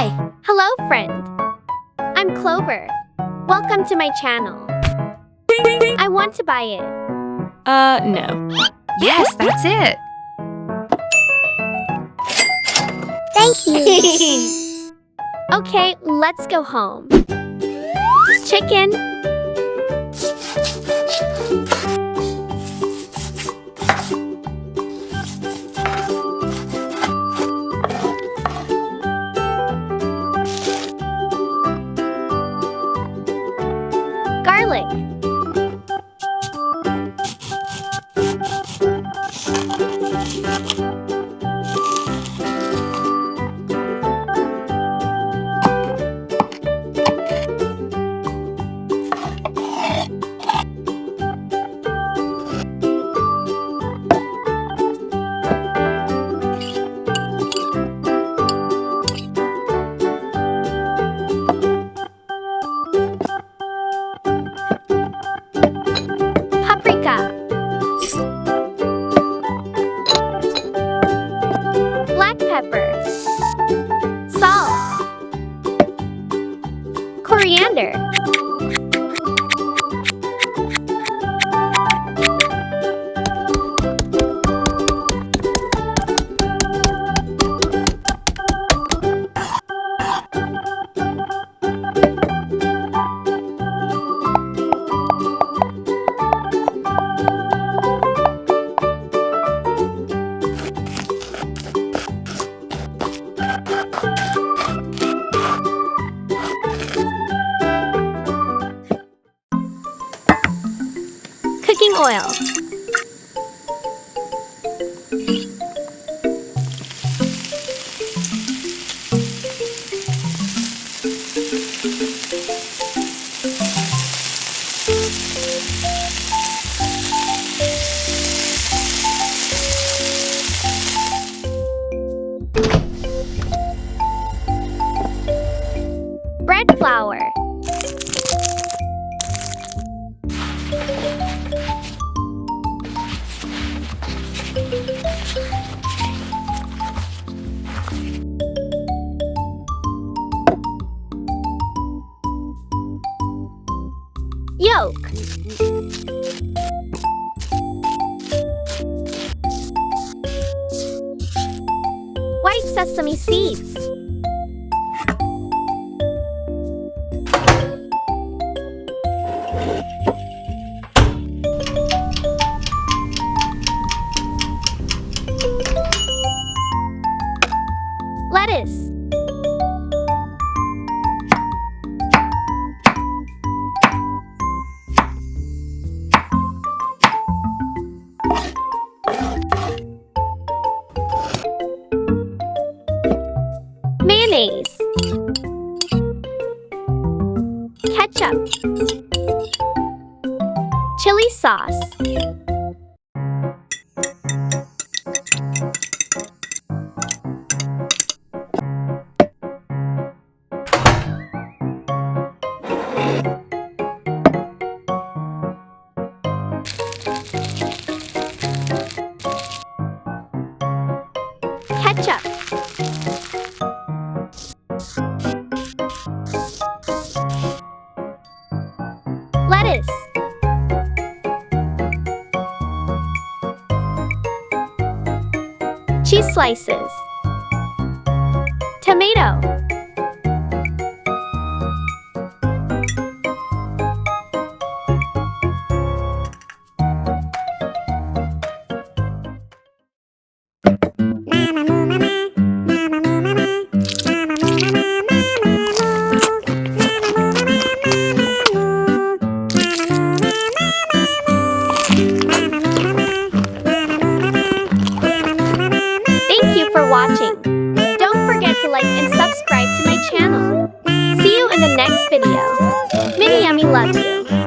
Hi. Hello, friend. I'm Clover. Welcome to my channel. I want to buy it. No. Yes, that's it. Thank you. Okay, let's go home. Chicken. Garlic. Paprika. Black pepper. Salt. Coriander. Cooking oil. Bread flour. Yolk. White sesame seeds. Lettuce. Mayonnaise. Ketchup. Chili sauce. Ketchup. Lettuce. Cheese slices. Tomato. Thank you for watching. Don't forget to like and subscribe to my channel. See you in the next video. Mini Yummy loves you.